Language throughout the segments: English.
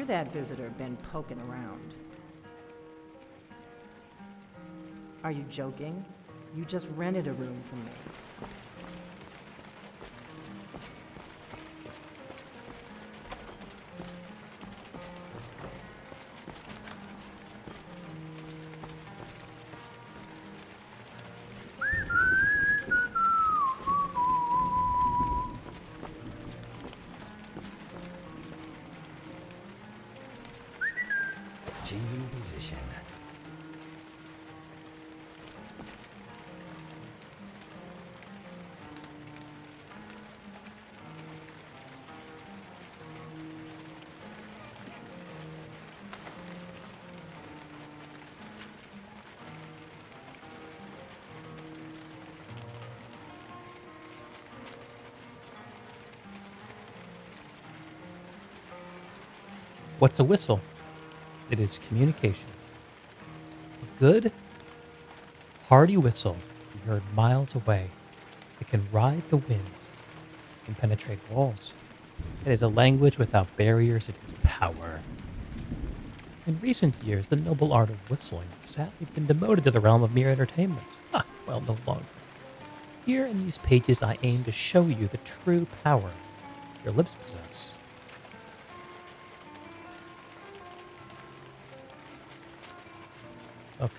wonder that visitor been poking around. Are you joking? You just rented a room from me. Changing position. What's a whistle? It is communication. A good, hearty whistle can be heard miles away. It can ride the wind. It can penetrate walls. It is a language without barriers. It is power. In recent years, the noble art of whistling has sadly been demoted to the realm of mere entertainment. Well, no longer. Here in these pages, I aim to show you the true power your lips possess. Okay.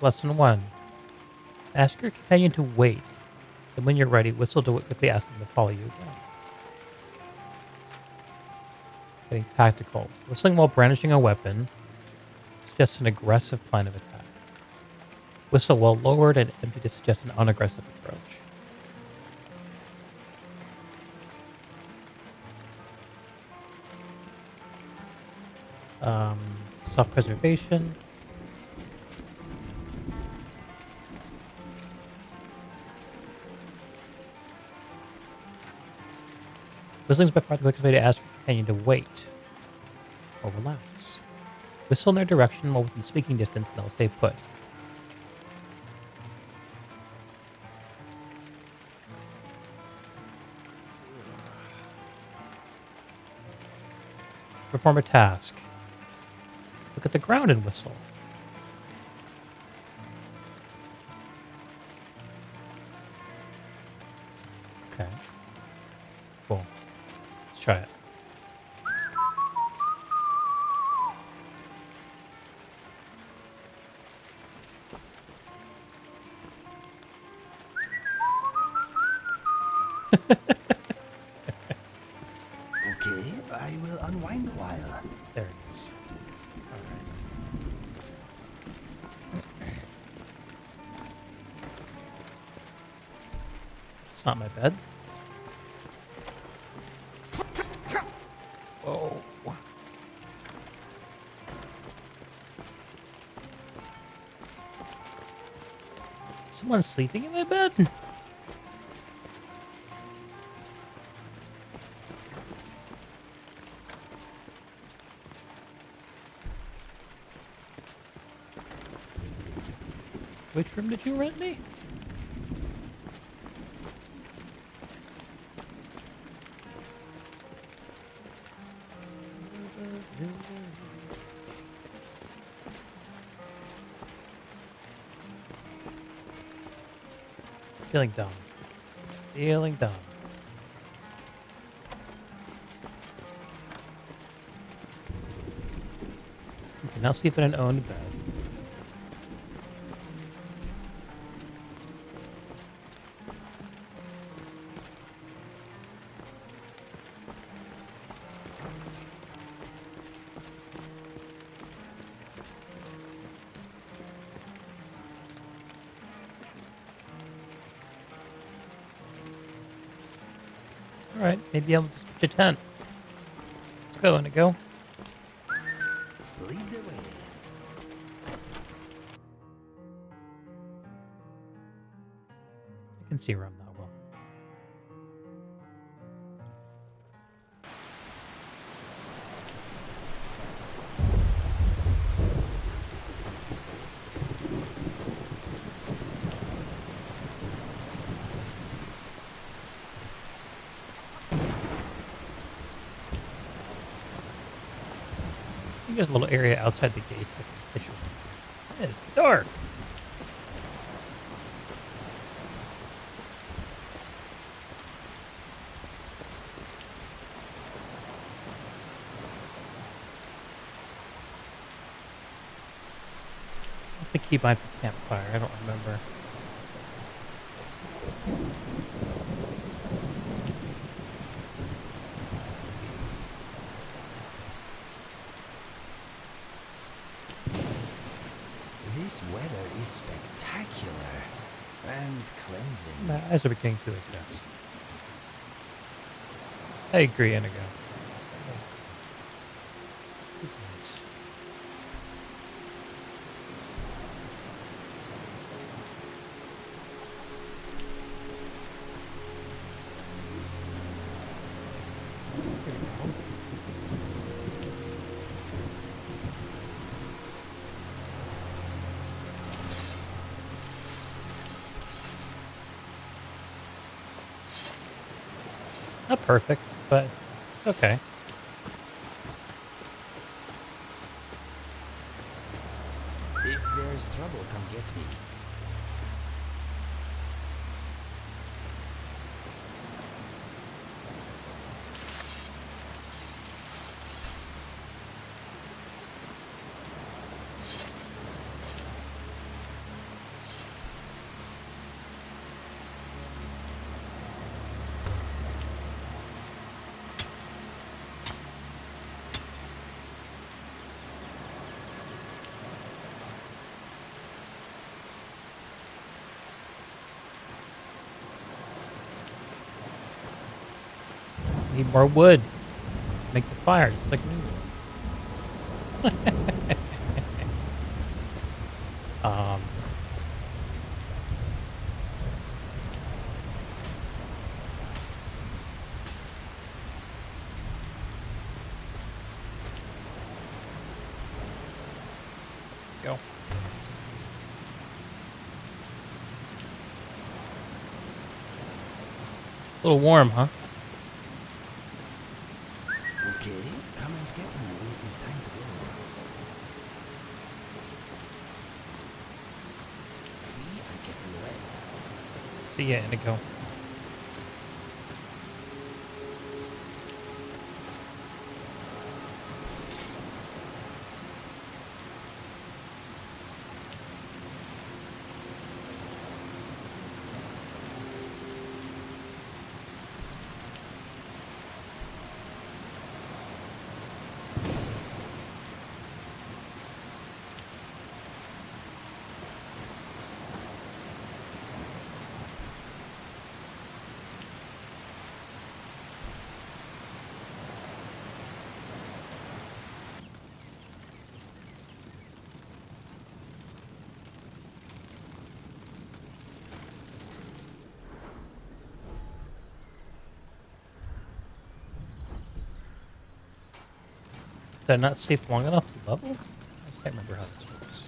Lesson 1. Ask your companion to wait. Then when you're ready, whistle to quickly ask them to follow you again. Getting tactical. Whistling while brandishing a weapon is just an aggressive plan of attack. Whistle while lowered and empty to suggest an unaggressive approach. Self-preservation. Whistling is by far the quickest way to ask your companion to wait or relax. Whistle in their direction while within speaking distance, and they'll stay put. Perform a task. Look at the ground and whistle. Okay. Cool. Let's try it. Okay, I will unwind a while. There it is. All right. It's not my bed. Whoa. Someone's sleeping in my bed? Which room did you rent me? Feeling dumb. Feeling dumb. You can now sleep in an owned bed. Alright, maybe I'll just pitch a tent. Let's go, Indigo. Lead the way. I can see where I'm not well. there's a little area outside the gates I can fish with. It's dark. What's the keybind for campfire? I don't remember. This weather is spectacular and cleansing. My eyes are beginning to adjust. I agree, Inigo. This is nice. Here we go. Not perfect, but it's okay. If there is trouble, come get me. Need more wood. Make the fire, just like me. um, go. A little warm, huh? Okay, come and get me when it is time to go. We are getting wet. See ya, Inigo. Did I not save long enough to level? I can't remember how this works.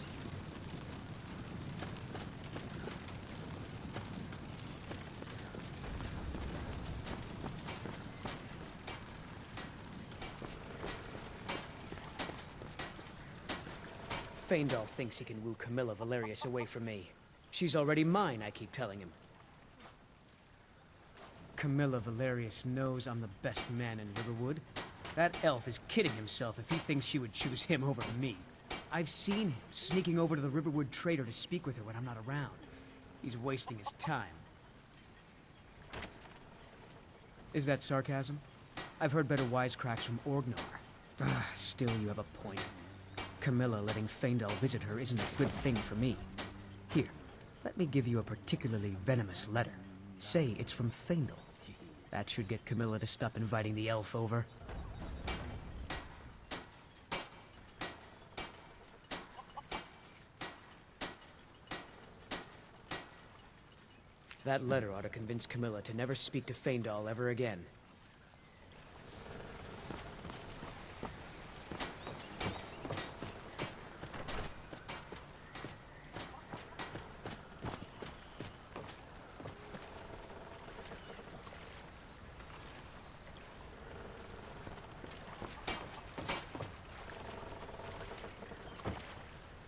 Faendal thinks he can woo Camilla Valerius away from me. She's already mine, I keep telling him. Camilla Valerius knows I'm the best man in Riverwood. That elf is kidding himself if he thinks she would choose him over me. I've seen him sneaking over to the Riverwood trader to speak with her when I'm not around. He's wasting his time. Is that sarcasm? I've heard better wisecracks from Orgnar. Still, you have a point. Camilla letting Faendal visit her isn't a good thing for me. Here, let me give you a particularly venomous letter. Say it's from Faendal. That should get Camilla to stop inviting the elf over. That letter ought to convince Camilla to never speak to Faendal ever again.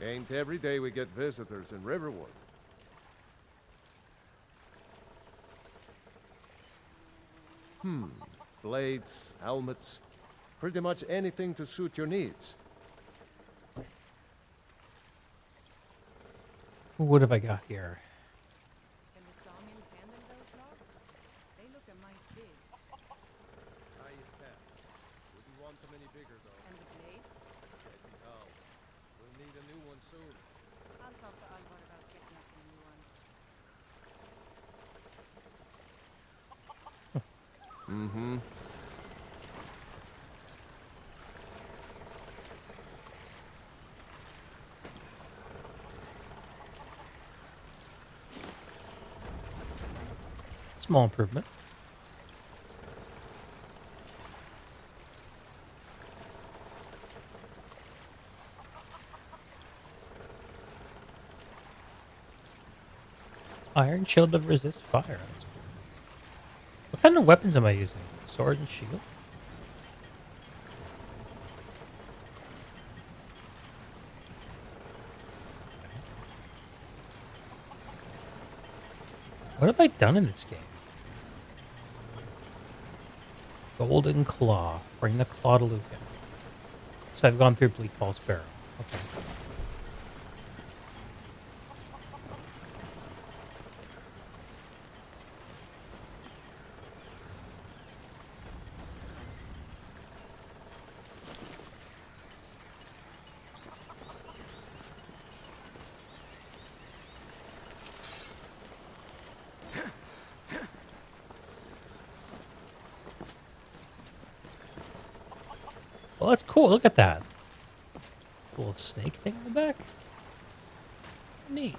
Ain't every day we get visitors in Riverwood. Blades, helmets, pretty much anything to suit your needs. What have I got here? Can the sawmill handle those logs? They look a mite big. I can. Wouldn't want them any bigger though. And the blade? Heavy hull. We'll need a new one soon. I'll talk to Alvar about getting us a new one. Mm-hmm. Small improvement. Iron shield to resist fire. That's cool. What kind of weapons am I using? Sword and shield? What have I done in this game? Golden Claw. Bring the claw to Lucan. So I've gone through Bleak Falls Barrow. Okay. Well, that's cool. Look at that. Little snake thing on the back. Neat.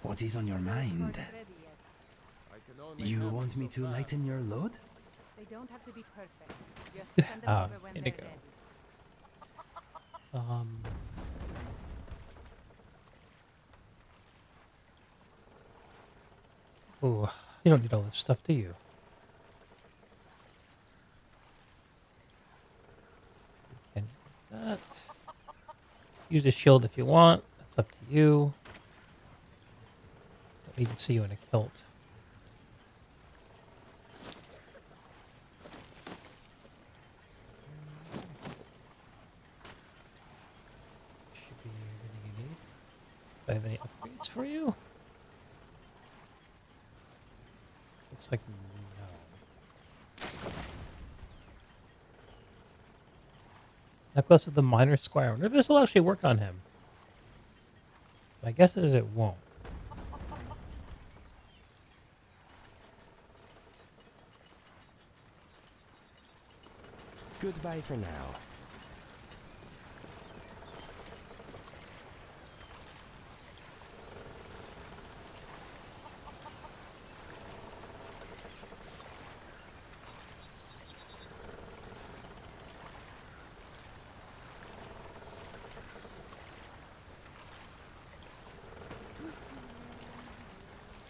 What is on your mind? Aren't ready yet. I can only You handle want me so to fast. lighten your load? They don't have to be perfect. Just send them over when here they're we go. ready. Ooh, you don't need all this stuff, do you? You can do that. Use a shield if you want. That's up to you. Don't need to see you in a kilt. Should be everything you need. Do I have any upgrades for you? Looks like no. Necklace of the Minor Squire. I wonder if this will actually work on him. My guess is it won't. Goodbye for now.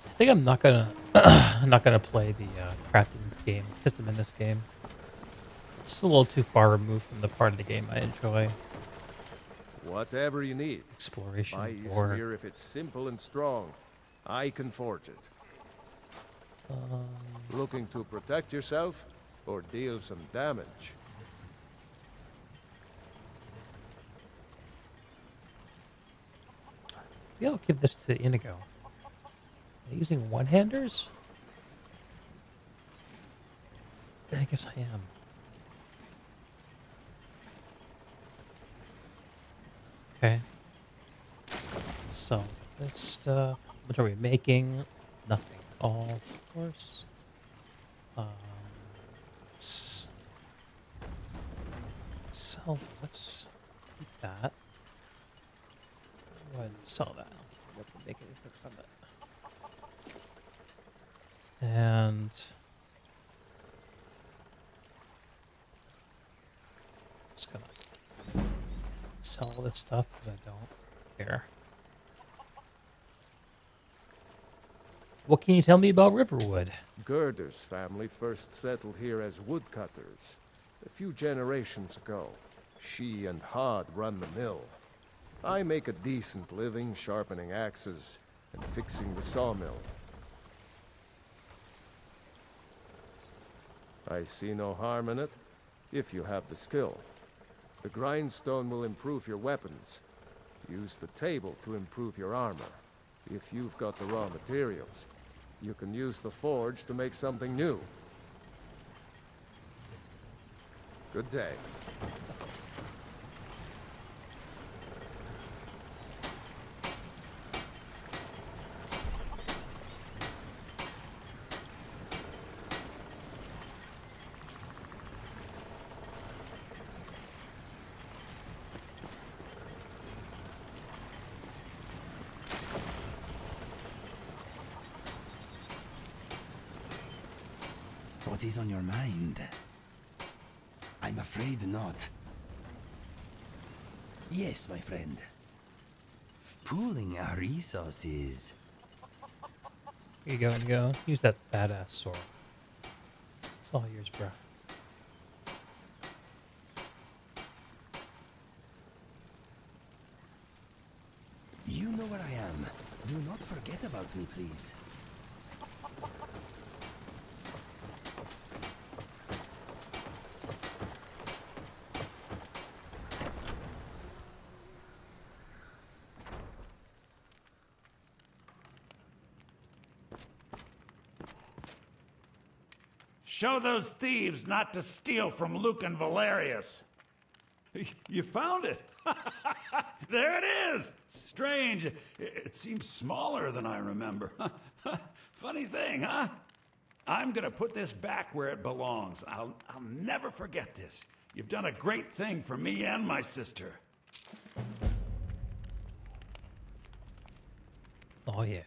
I think I'm not gonna I'm not gonna play the crafting game, system in this game. It's a little too far removed from the part of the game I enjoy. Whatever you need. Exploration Buy or spear if it's simple and strong. I can forge it. Looking to protect yourself or deal some damage? maybe I'll give this to Inigo. Am I using one-handers? I guess I am. Okay. So, this stuff. What are we making? Nothing. All, of course. Let's sell. Let's keep that. Go ahead and sell that. I don't have to make anything from it. And just gonna sell all this stuff because I don't care. What can you tell me about Riverwood? Gerder's family first settled here as woodcutters a few generations ago. She and Hod run the mill. I make a decent living sharpening axes and fixing the sawmill. I see no harm in it, if you have the skill. The grindstone will improve your weapons. Use the table to improve your armor. If you've got the raw materials, you can use the forge to make something new. Good day. What is on your mind? I'm afraid not. Yes, my friend. Pooling our resources. Here you go, and go. Use that badass sword. It's all yours, bro. You know where I am. Do not forget about me, please. Show those thieves not to steal from Luke and Valerius. You found it. There it is. Strange. It seems smaller than I remember. Funny thing, huh? I'm gonna put this back where it belongs. I'll never forget this. You've done a great thing for me and my sister. Oh, yeah.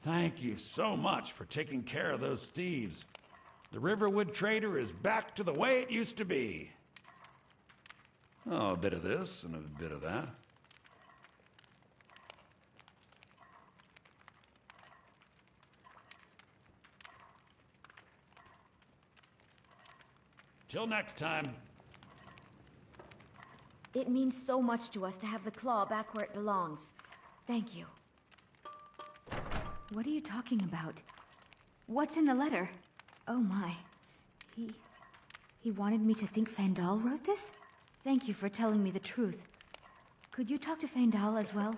Thank you so much for taking care of those thieves. The Riverwood Trader is back to the way it used to be. Oh, a bit of this and a bit of that. Till next time. It means so much to us to have the claw back where it belongs. Thank you. What are you talking about? What's in the letter? Oh my. He wanted me to think Fandal wrote this? Thank you for telling me the truth. Could you talk to Fandal as well?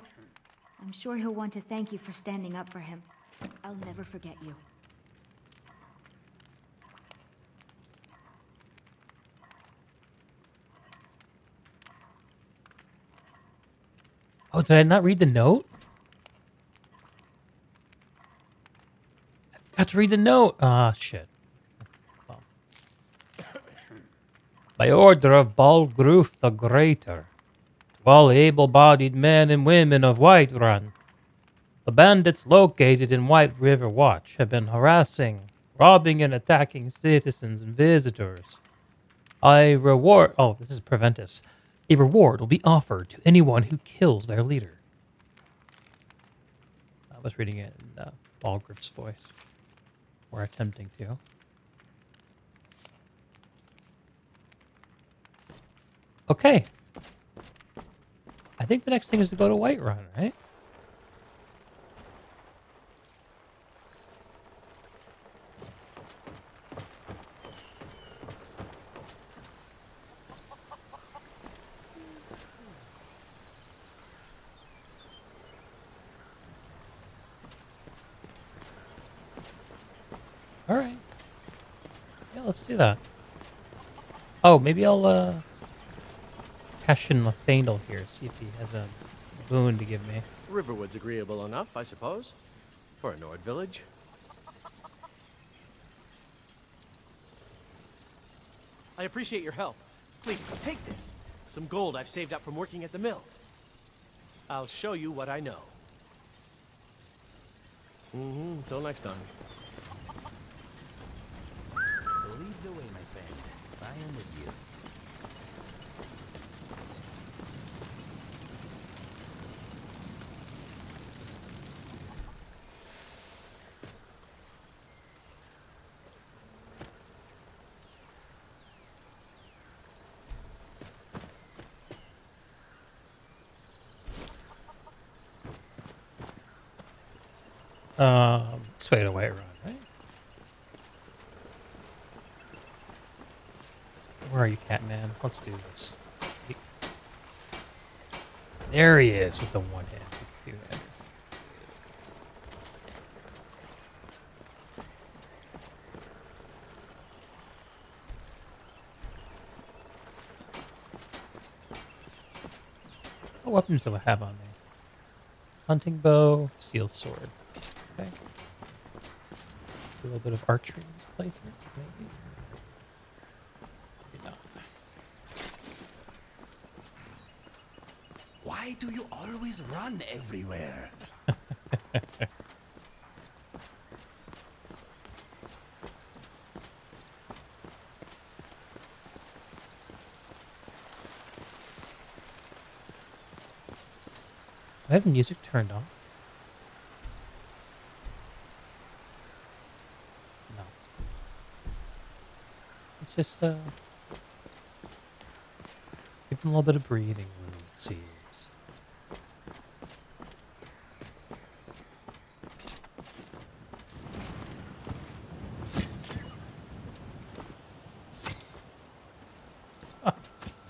I'm sure he'll want to thank you for standing up for him. I'll never forget you. Oh, did I not read the note? I forgot to read the note. Ah, shit. Well. By order of Balgruf the Greater, to all able-bodied men and women of Whiterun, the bandits located in White River Watch have been harassing, robbing, and attacking citizens and visitors. A reward will be offered to anyone who kills their leader. I was reading it in Balgriff's voice. Or attempting to. Okay. I think the next thing is to go to Whiterun, right? Alright. Yeah, let's do that. Oh, maybe I'll cash in Lefandel here, see if he has a boon to give me. Riverwood's agreeable enough, I suppose, for a Nord village. I appreciate your help. Please, take this. Some gold I've saved up from working at the mill. I'll show you what I know. Until next time. Lead the way, my friend. I am with you. This way to Whiterun, right? Where are you, Catman? Let's do this. There he is with the one hand. Two-hander. What weapons do I have on me? Hunting bow, steel sword. Okay. A little bit of archery in this playthrough, maybe. Maybe not. Why do you always run everywhere? Do I have music turned on? No. It's just, give him a little bit of breathing room, it seems.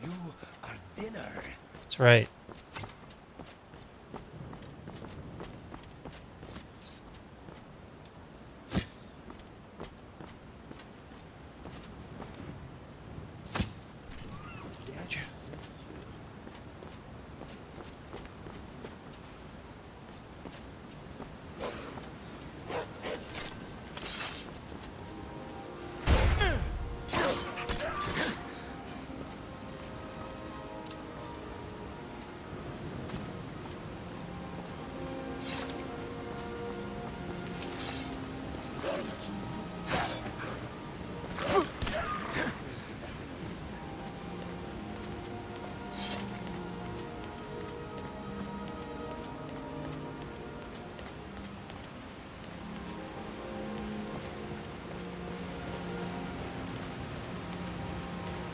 You are dinner. That's right.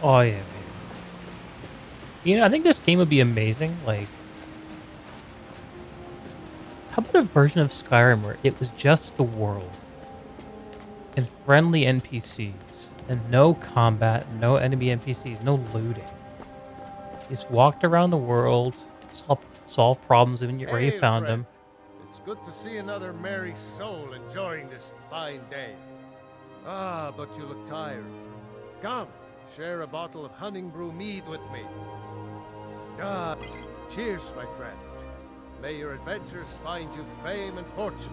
Oh yeah, man. You know, I think this game would be amazing. Like, how about a version of Skyrim where it was just the world and friendly NPCs and no combat, no enemy NPCs, no looting. You just walked around the world, solve problems where you found them. It's good to see another merry soul enjoying this fine day. Ah, but you look tired. Come, share a bottle of honey brew mead with me. Ah, cheers, my friend. May your adventures find you fame and fortune.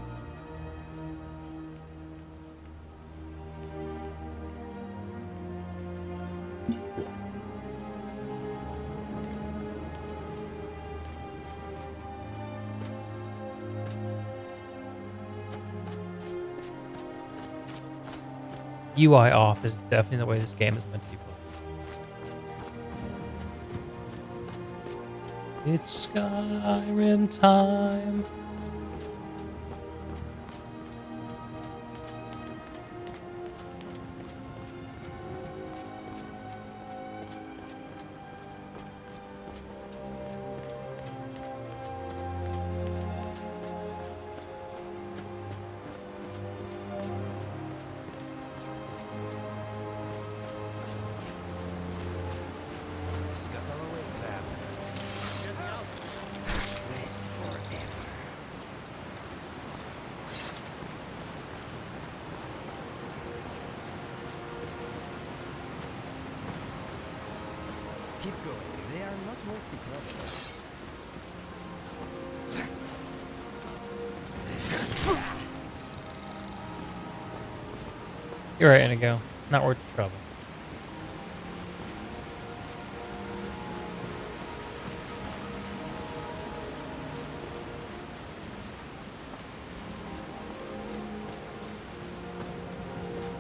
UI off is definitely the way this game is meant to be played. It's Skyrim time. Scuttle away, crab. Rest forever. Keep going. They are not worth it otherwise. You're right, Inigo. Not worth the trouble.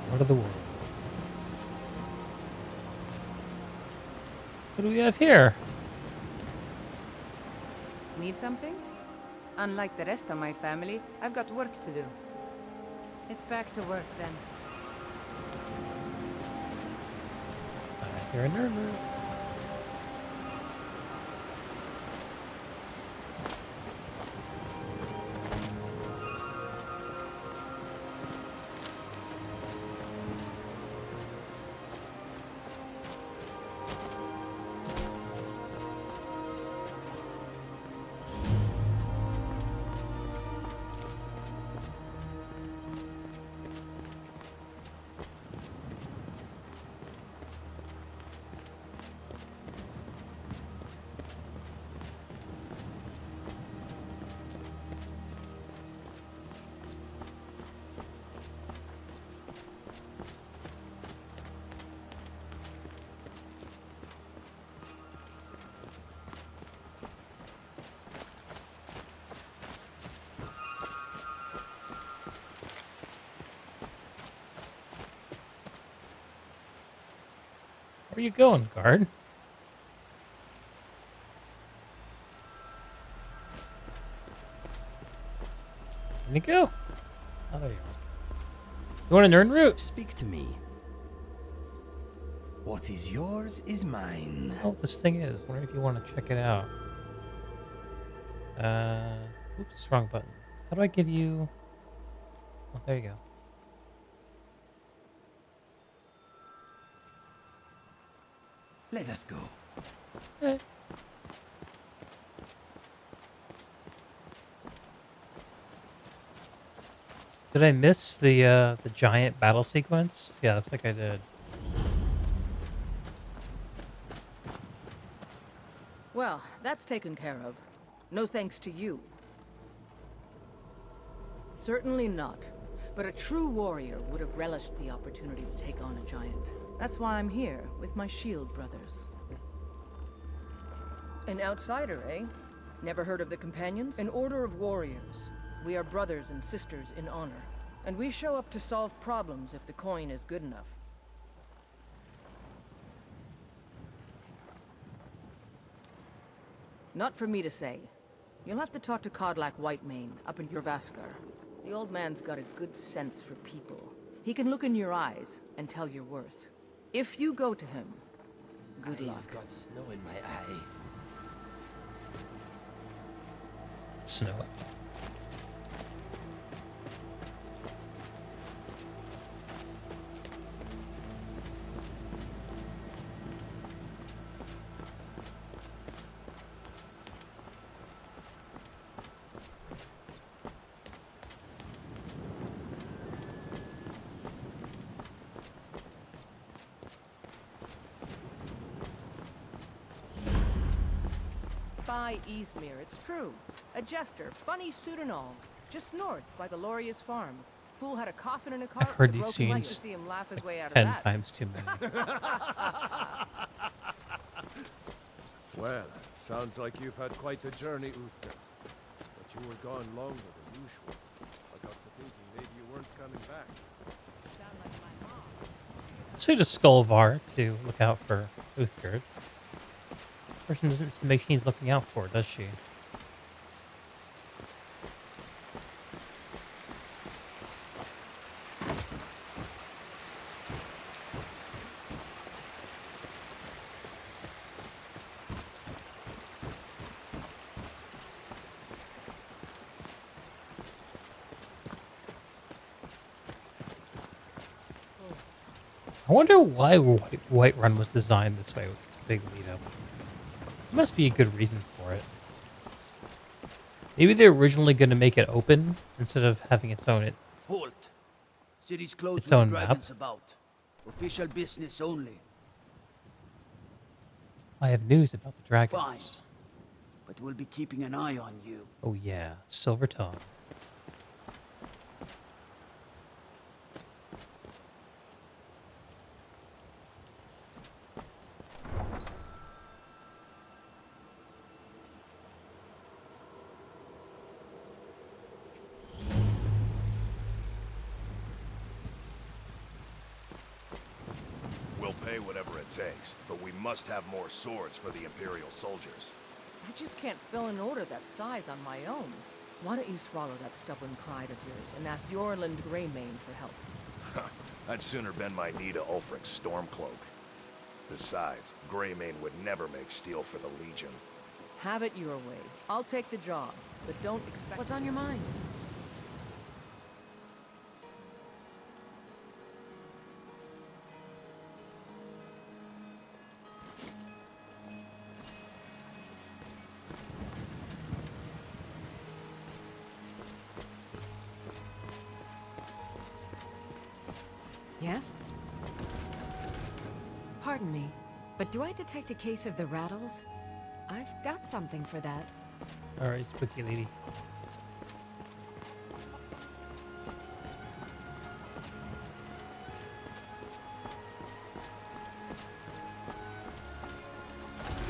What of the world? What do we have here? Need something? Unlike the rest of my family, I've got work to do. It's back to work then. I hear a nerve. Where you going, guard? Where'd you go? Oh, there you are. You want an earn route? Speak to me. What is yours is mine. Oh, this thing is. Wonder if you want to check it out. Oops, wrong button. How do I give you... Oh, there you go. Let us go. Eh. Did I miss the giant battle sequence? Yeah, looks like I did. Well, that's taken care of. No thanks to you. Certainly not. But a true warrior would have relished the opportunity to take on a giant. That's why I'm here, with my shield brothers. An outsider, eh? Never heard of the Companions? An order of warriors. We are brothers and sisters in honor. And we show up to solve problems if the coin is good enough. Not for me to say. You'll have to talk to Kodlak Whitemane up in Jorvaskar. The old man's got a good sense for people. He can look in your eyes and tell your worth. If you go to him, good luck. I've got snow in my eye. Snow. By Eastmere, it's true. A jester, funny suit and all. Just north, by the Lorius farm. Fool had a coffin in a cart. I've heard with a these broken leg. scenes To see him laugh his way out of 10 that. times too many. Well, sounds like you've had quite a journey, Uthgar. But you were gone longer than usual. I got to thinking maybe you weren't coming back. So to Skullvar to look out for Uthgerd. Person doesn't make she's looking out for, does she? I wonder why Whiterun was designed this way with this big lead up. There must be a good reason for it. Maybe they're originally going to make it open instead of having its own Halt. City's closed its with own dragons map. about. Official business only. I have news about the dragons. Fine. But we'll be keeping an eye on you. Oh yeah, Silver Tongue. We'll pay whatever it takes, but we must have more swords for the Imperial soldiers. I just can't fill an order that size on my own. Why don't you swallow that stubborn pride of yours and ask Yorland Greymane for help? I'd sooner bend my knee to Ulfric's Stormcloak. Besides, Greymane would never make steel for the Legion. Have it your way. I'll take the job, but don't expect... What's on your mind? Yes? Pardon me, but do I detect a case of the rattles? I've got something for that. Alright, spooky lady.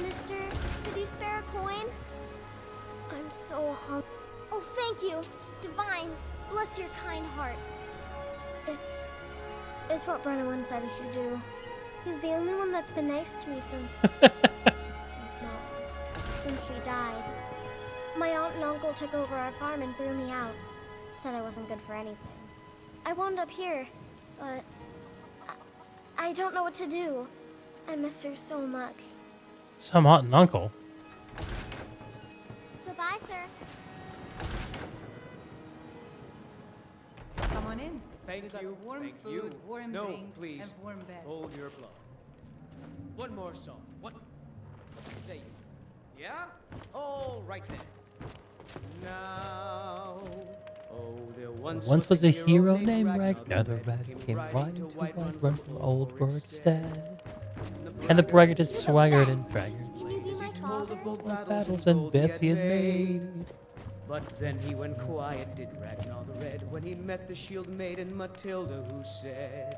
Mister, could you spare a coin? I'm so hungry. Oh, thank you. Divines, bless your kind heart. It's what Brenna said I should do. He's the only one that's been nice to me since since she died. My aunt and uncle took over our farm and threw me out. Said I wasn't good for anything. I wound up here, but I don't know what to do. I miss her so much. Some aunt and uncle. Goodbye, sir. Come on in. Thank We got you. warm Thank food, you. warm No, drinks, please. and warm beds. Hold your blow. One more song. What? Say you. Yeah? All right then. Now. Oh, there Once was a hero named Ragnar the Red, came riding to run from old Rorikstead. And the braggart is swaggered and dragged. Can you be my father? Battles and beds he had made. But then he went quiet, did Ragnar the Red, when he met the shield maiden Matilda, who said,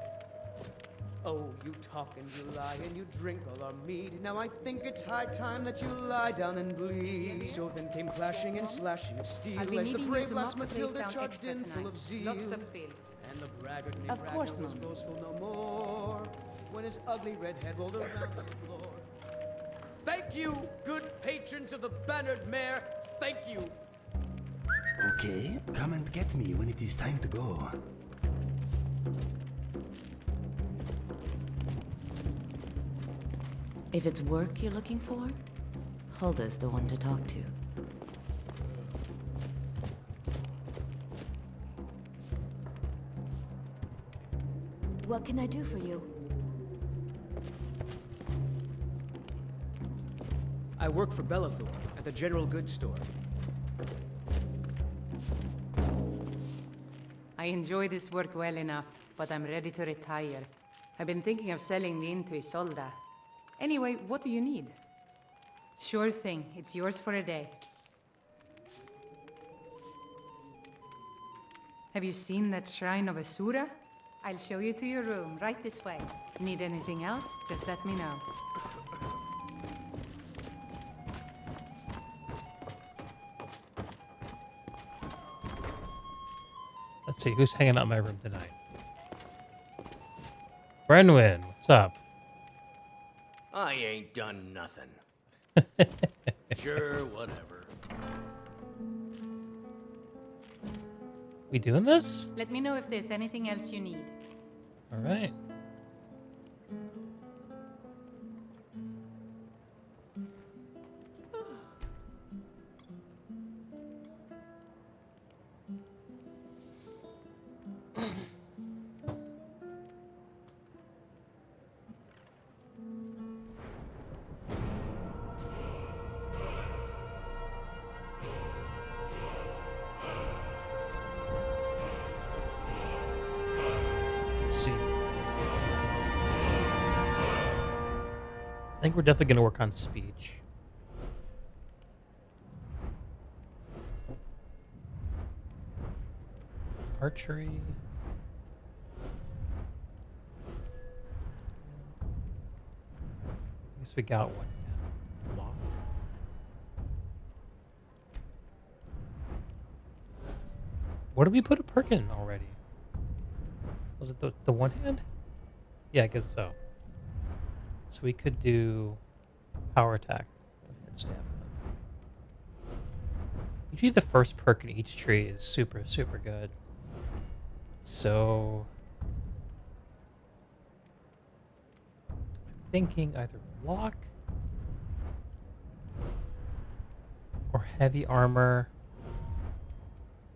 "Oh, you talk and you lie and you drink all our mead. Now I think it's high time that you lie down and bleed." So then came clashing and slashing of steel I'll be as the needing brave you to lass knock the place Matilda down charged extra in full tonight. of zeal. Lots of spills. And the braggart named Of course, Ragnar was Mum. boastful no more when his ugly red head rolled around the floor. Thank you, good patrons of the Bannered Mare. Thank you. Okay, come and get me when it is time to go. If it's work you're looking for, Hulda's the one to talk to. What can I do for you? I work for Bellathor at the General Goods Store. I enjoy this work well enough, but I'm ready to retire. I've been thinking of selling the inn to Isolda. Anyway, what do you need? Sure thing, it's yours for a day. Have you seen that shrine of Asura? I'll show you to your room, right this way. Need anything else? Just let me know. Let's see, who's hanging out in my room tonight? Brenwyn, what's up? I ain't done nothing. Sure, whatever. We doing this? Let me know if there's anything else you need. All right. Let's see. I think we're definitely going to work on speech. Archery. I guess we got one. Lock. What did we put a perk in already? Was it the one hand? Yeah, I guess so. So we could do power attack and stamina. Usually the first perk in each tree is super, super good. So I'm thinking either block or heavy armor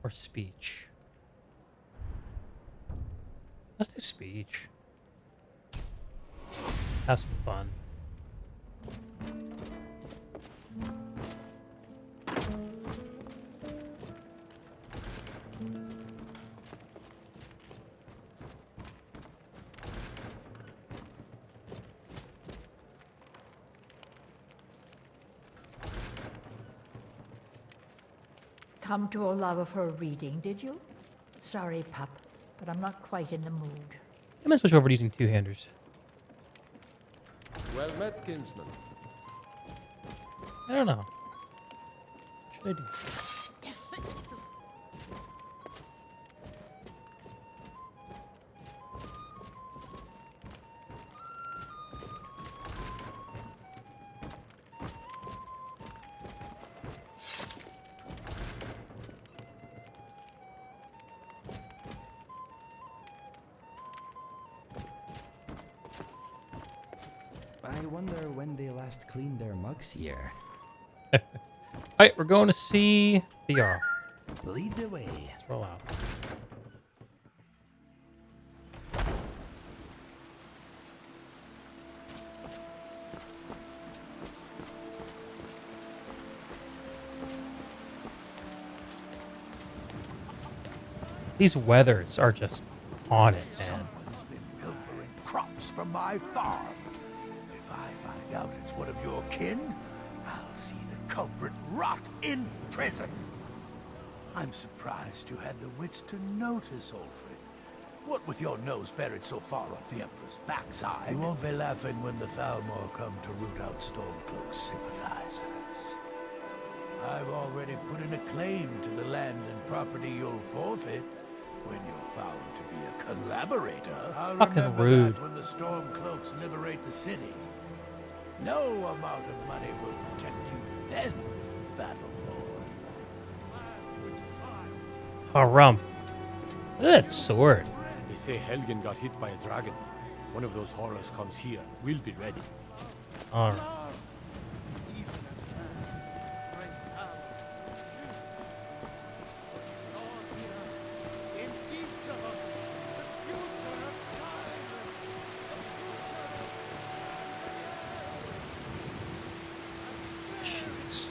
or speech. Let's do speech. Have some fun. Come to Olava for a reading, did you? Sorry, pup, but I'm not quite in the mood. I'm gonna switch over to using two-handers. Well met, kinsman. I don't know. What should I do? I wonder when they last cleaned their mugs here. Alright, we're going to see the Jarl. Lead the way. Let's roll out. These weathers are just on it, man. Someone's been pilfering crops from my farm. If I find out it's one of your kin, I'll see the culprit rot in prison. I'm surprised you had the wits to notice, Ulfric. What with your nose buried so far up the Emperor's backside? You won't be laughing when the Thalmor come to root out Stormcloak's sympathizers. I've already put in a claim to the land and property you'll forfeit when you're found to be a collaborator. I'll Fucking remember rude. that when the Stormcloaks liberate the city. No amount of money will protect you then, Battlelord. Harumph. Look at that sword. They say Helgen got hit by a dragon. One of those horrors comes here. We'll be ready. Alright. Jeez.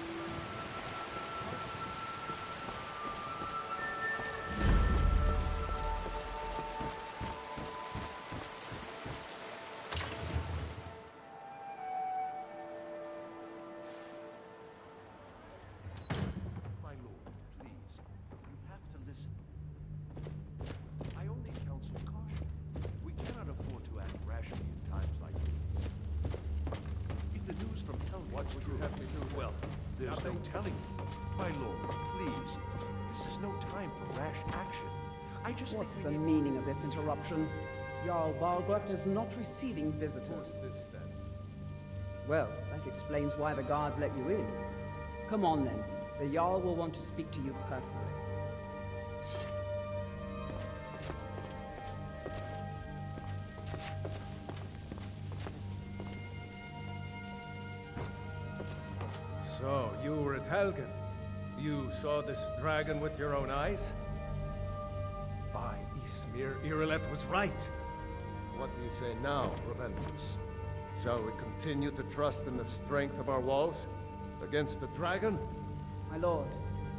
My lord, please. You have to listen. I only counsel caution. We cannot afford to act rashly in times like these. If the news from Helgen what would you have me do? Well, there's no telling you. My lord, please. This is no time for rash action. I just What's think the meaning of this interruption? Jarl Balgruuf is not receiving visitors. What's this then? Well, that explains why the guards let you in. Come on then. The Jarl will want to speak to you personally. So, you were at Helgen. You saw this dragon with your own eyes? By Ysmir, Irileth was right. What do you say now, Reventus? Shall we continue to trust in the strength of our walls? Against the dragon? My lord,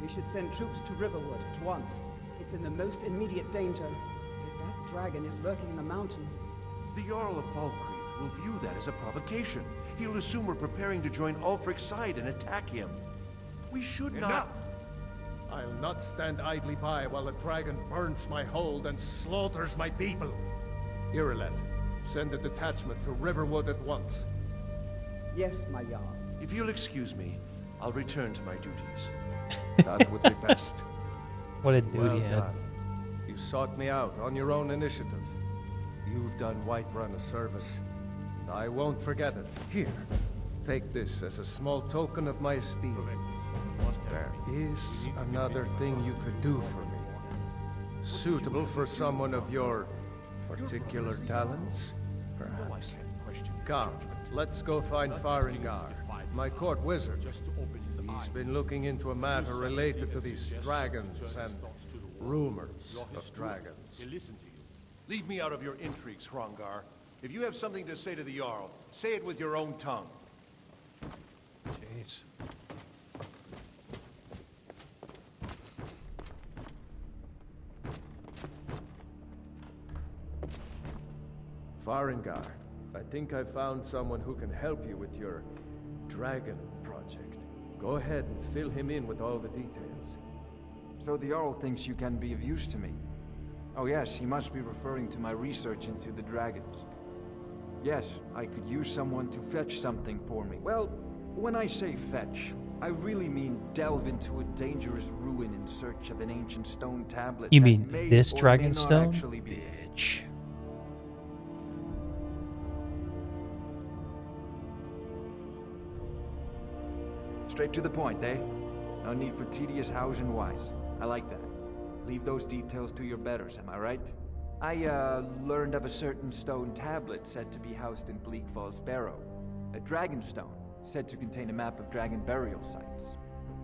you should send troops to Riverwood at once. It's in the most immediate danger. If that dragon is lurking in the mountains... The Jarl of Falkreath will view that as a provocation. He'll assume we're preparing to join Ulfric's side and attack him. We should not... Enough! I'll not stand idly by while the dragon burns my hold and slaughters my people. Irileth, send a detachment to Riverwood at once. Yes, my Jarl. If you'll excuse me, I'll return to my duties. That would be best. What a duty Well he had. done. You sought me out on your own initiative. You've done Whiterun a service. I won't forget it. Here, take this as a small token of my esteem. There is another thing you could do for me. Suitable for someone of your particular talents, perhaps. Come, let's go find Farengar, my court wizard. He's been looking into a matter related to these dragons and rumors of dragons. Leave me out of your intrigues, Hrongar. If you have something to say to the Jarl, say it with your own tongue. Jeez. Farengar, I think I found someone who can help you with your dragon project. Go ahead and fill him in with all the details. So the Jarl thinks you can be of use to me. Oh yes, he must be referring to my research into the dragons. Yes, I could use someone to fetch something for me. Well, when I say fetch, I really mean delve into a dangerous ruin in search of an ancient stone tablet. You that mean may this or may dragon not stone? actually be- Bitch. Straight to the point, eh? No need for tedious hows and whys. I like that. Leave those details to your betters, am I right? I, learned of a certain stone tablet said to be housed in Bleak Falls Barrow. A dragon stone, said to contain a map of dragon burial sites.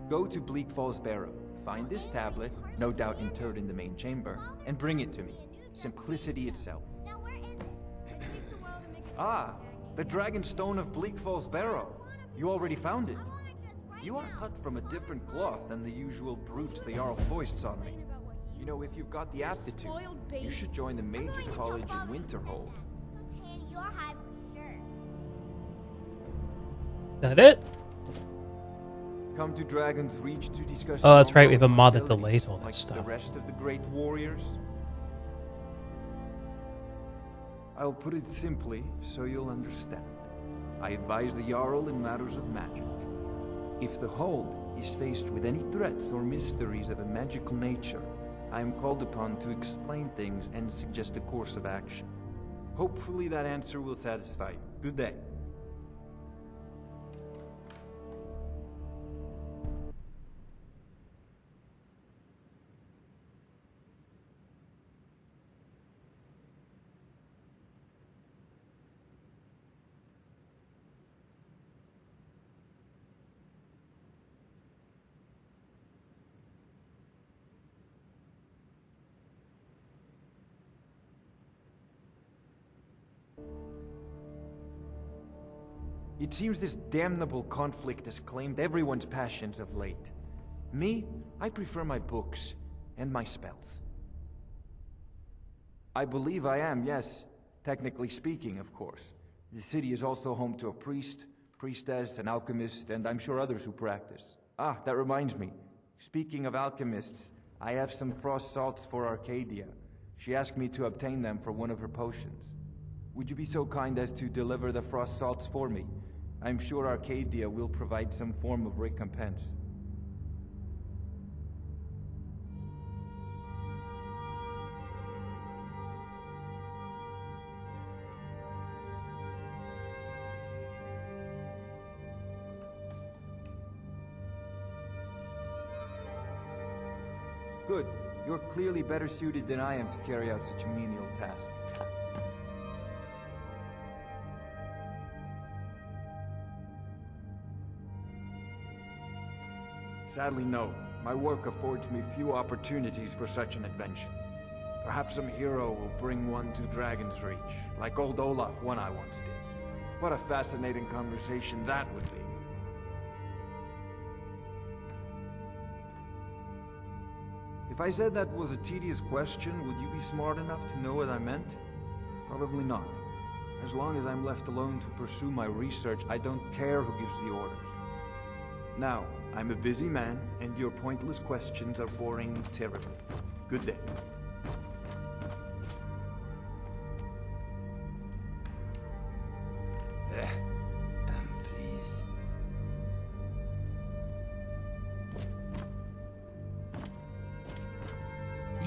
Go to Bleak Falls Barrow, find this tablet, no doubt interred in the main chamber, and bring it to me. Simplicity itself. Ah, the dragon stone of Bleak Falls Barrow. You already found it. You are cut from a different cloth than the usual brutes the Jarl foists on me. You know, if you've got the aptitude, you should join the Mages College in Winterhold. That it? Come to Dragon's Reach to discuss. Oh, that's right. We have a mod that delays all that stuff. The rest of the great warriors. I'll put it simply so you'll understand. I advise the Jarl in matters of magic. If the Hold is faced with any threats or mysteries of a magical nature, I am called upon to explain things and suggest a course of action. Hopefully that answer will satisfy you. Good day. It seems this damnable conflict has claimed everyone's passions of late. Me, I prefer my books and my spells. I believe I am, yes. Technically speaking, of course. The city is also home to a priest, priestess, an alchemist, and I'm sure others who practice. Ah, that reminds me. Speaking of alchemists, I have some frost salts for Arcadia. She asked me to obtain them for one of her potions. Would you be so kind as to deliver the frost salts for me? I'm sure Arcadia will provide some form of recompense. Good. You're clearly better suited than I am to carry out such a menial task. Sadly, no. My work affords me few opportunities for such an adventure. Perhaps some hero will bring one to Dragon's Reach, like old Olaf one I once did. What a fascinating conversation that would be. If I said that was a tedious question, would you be smart enough to know what I meant? Probably not. As long as I'm left alone to pursue my research, I don't care who gives the orders. Now, I'm a busy man, and your pointless questions are boring me terribly. Good day. Damn fleas.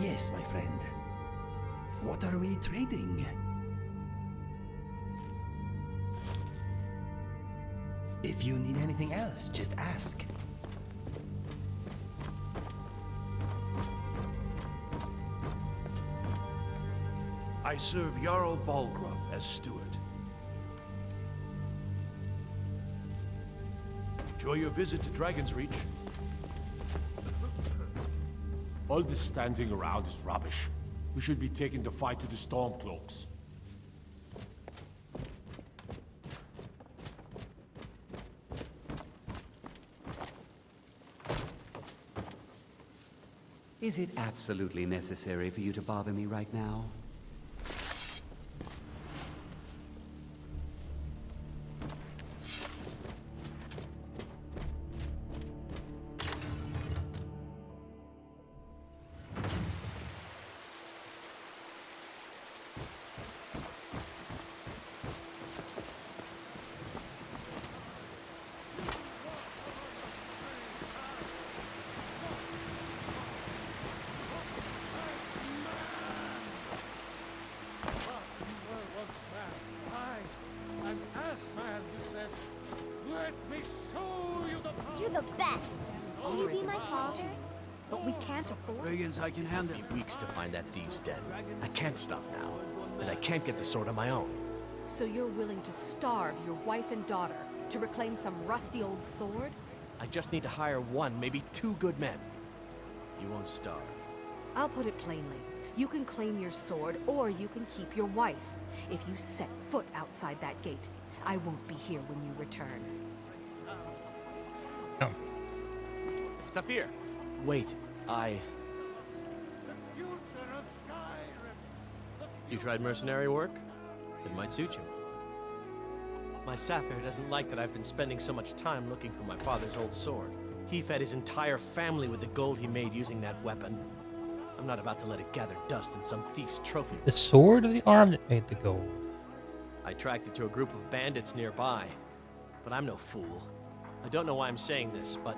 Yes, my friend. What are we trading? If you need anything else, just ask. I serve Jarl Balgruuf as steward. Enjoy your visit to Dragon's Reach. All this standing around is rubbish. We should be taking the fight to the Stormcloaks. Is it absolutely necessary for you to bother me right now? You're the best. Can you be my father? But we can't afford Brigands I can handle. Weeks to find that thieves' den. I can't stop now, and I can't get the sword on my own. So you're willing to starve your wife and daughter to reclaim some rusty old sword? I just need to hire one, maybe 2 good men. You won't starve. I'll put it plainly. You can claim your sword, or you can keep your wife. If you set foot outside that gate, I won't be here when you return. No. Saphir! Wait, You tried mercenary work? It might suit you. My Saphir doesn't like that I've been spending so much time looking for my father's old sword. He fed his entire family with the gold he made using that weapon. I'm not about to let it gather dust in some thief's trophy. The sword or the arm that made the gold? I tracked it to a group of bandits nearby. But I'm no fool. I don't know why I'm saying this, but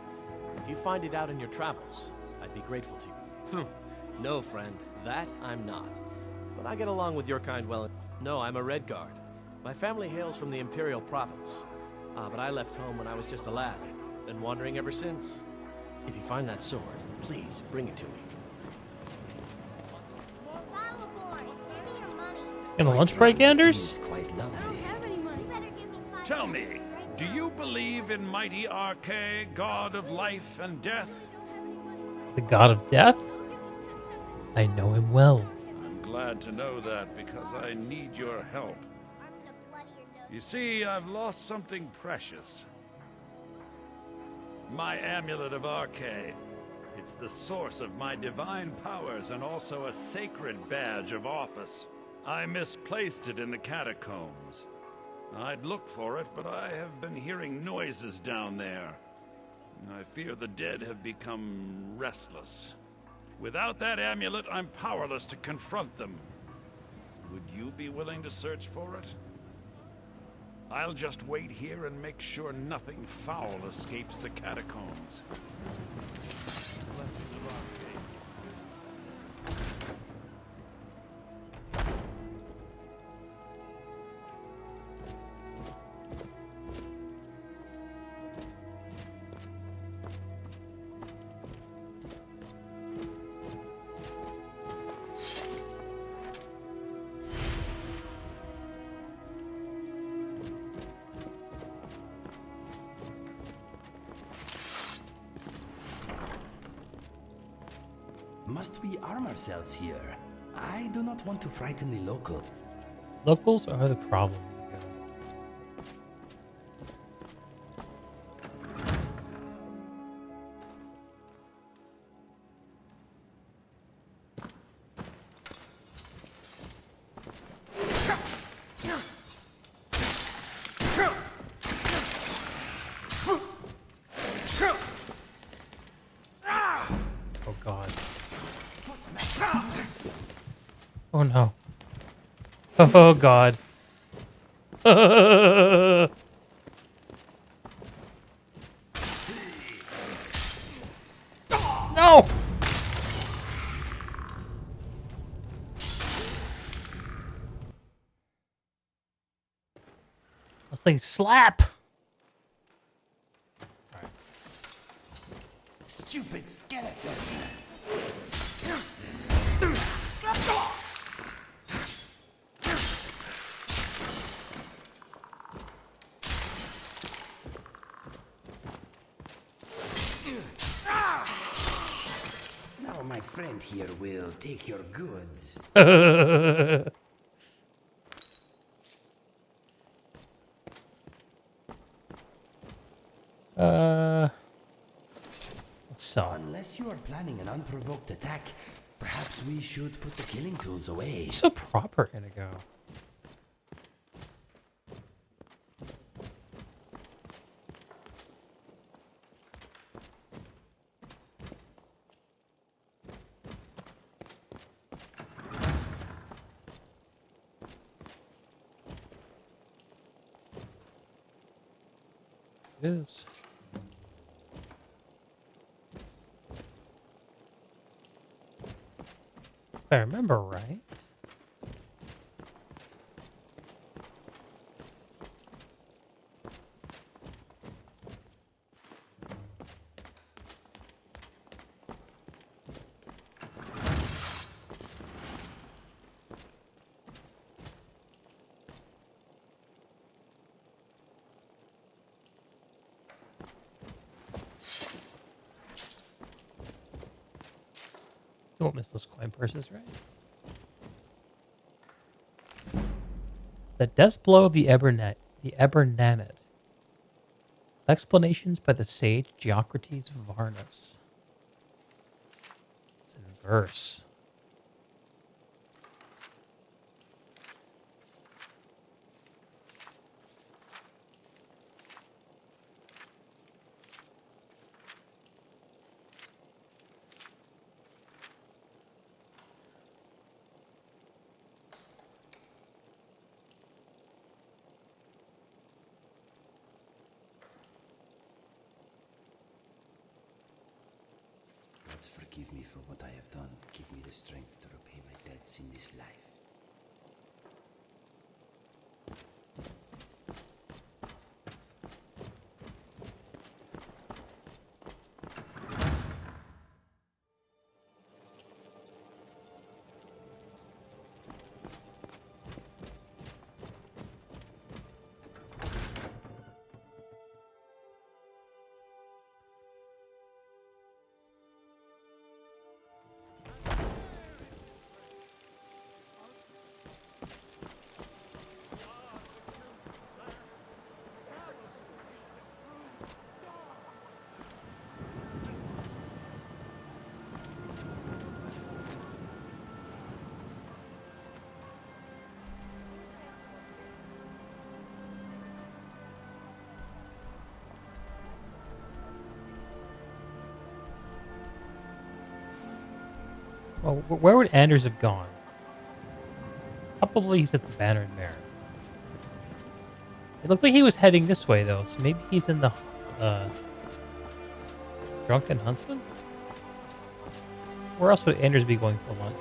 if you find it out in your travels, I'd be grateful to you. No, friend, that I'm not. But I get along with your kind well. No, I'm a Red Guard. My family hails from the Imperial Province. But I left home when I was just a lad. Been wandering ever since. If you find that sword, please bring it to me. In a lunch break, Anders? Is quite lovely. Tell me, do you believe in mighty Arche, god of life and death? The god of death? I know him well. I'm glad to know that because I need your help. You see, I've lost something precious. My amulet of Arche. It's the source of my divine powers and also a sacred badge of office. I misplaced it in the catacombs. I'd looked for it, but I have been hearing noises down there. I fear the dead have become restless. Without that amulet, I'm powerless to confront them. Would you be willing to search for it? I'll just wait here and make sure nothing foul escapes the catacombs. Must we arm ourselves here? I do not want to frighten the local. Locals are the problem. Oh God. Oh no. Oh God. No! Those things slap. Stupid skeleton! Now my friend here will take your goods. So. Unless you are planning an unprovoked attack, perhaps we should put the killing tools away. You're so proper, Inigo. It is. If I remember right. won't miss those coin purses, right? The death blow of the Ebernanet. Explanations by the sage Geocrates Varnus. It's in verse. Gods forgive me for what I have done. Give me the strength to repay my debts in this life. Well, where would Anders have gone? Probably he's at the Banner and Mare. It looked like he was heading this way, though, so maybe he's in the Drunken Huntsman? Where else would Anders be going for lunch?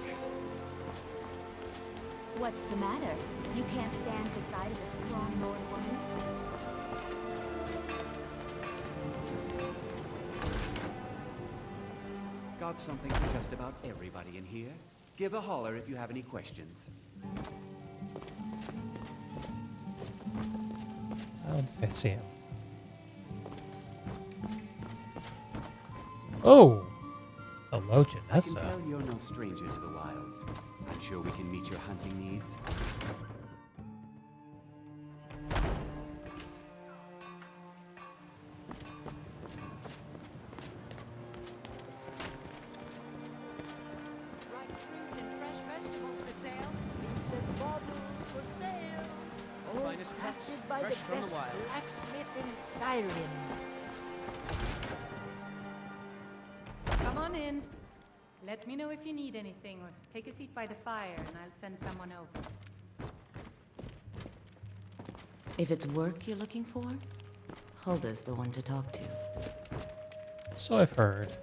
What's the matter? You can't stand beside a strong Lord woman? Got something for just about everybody in here. Give a holler if you have any questions. I don't think I see him. Oh! Hello, Janessa. I can tell you're no stranger to the wilds. I'm sure we can meet your hunting needs. Finest cuts, by fresh the from best the wilds. blacksmith in Skyrim. Come on in. Let me know if you need anything, or take a seat by the fire and I'll send someone over. If it's work you're looking for, Hulda's the one to talk to. So I've heard.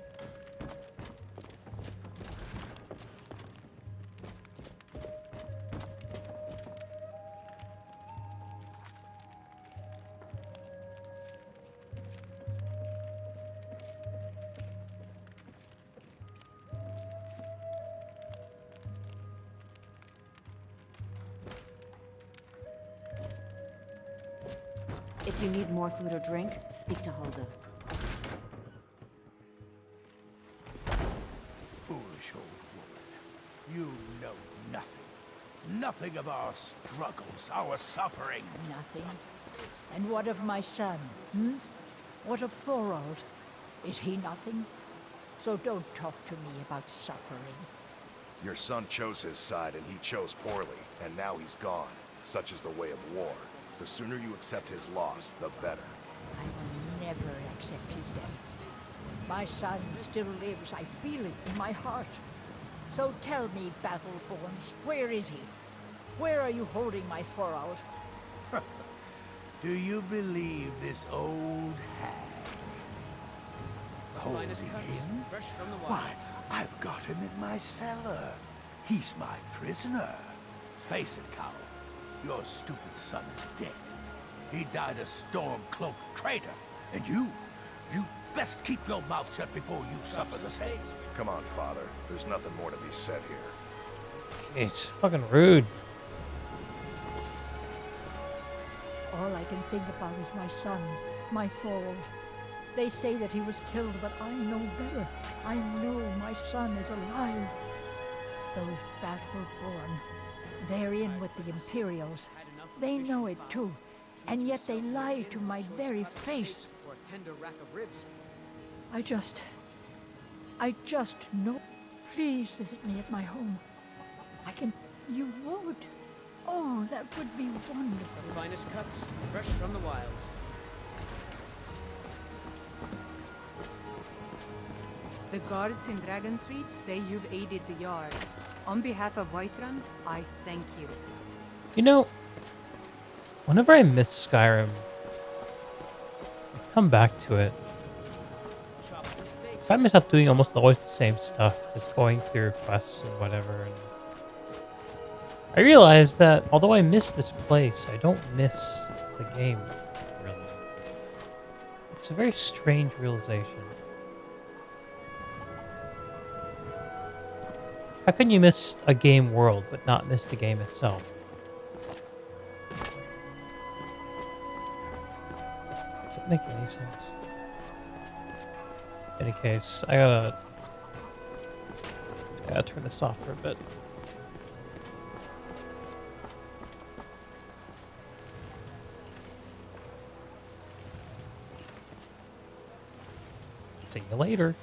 If you need more food or drink, speak to Hulda. Foolish old woman. You know nothing. Nothing of our struggles, our suffering. Nothing. And what of my son? Hmm? What of Thorold? Is he nothing? So don't talk to me about suffering. Your son chose his side, and he chose poorly, and now he's gone. Such is the way of war. The sooner you accept his loss, the better. I will never accept his death. My son still lives. I feel it in my heart. So tell me, Battlethorns, where is he? Where are you holding my Thorold? Do you believe this old hag? Holding Finest cuts, him? fresh from the Why, wilds. I've got him in my cellar. He's my prisoner. Face it, coward. Your stupid son is dead. He died a storm-cloaked traitor. And you best keep your mouth shut before you suffer the same. Come on, father. There's nothing more to be said here. It's fucking rude. All I can think about is my son, my Thorold. They say that he was killed, but I know better. I know my son is alive. those Battleborn. They're in with the Imperials. They know it too, and yet they lie to my very face. Or a tender rack of ribs. I just know. Please visit me at my home. You would. Oh, that would be wonderful. The finest cuts, fresh from the wilds. The guards in Dragon's Reach say you've aided the Yard. On behalf of Whiterun, I thank you. You know, whenever I miss Skyrim, I come back to it. I find myself doing almost always the same stuff, just going through quests and whatever. And I realized that although I miss this place, I don't miss the game, really. It's a very strange realization. How can you miss a game world, but not miss the game itself? Does it make any sense? In any case, I gotta turn this off for a bit. See you later.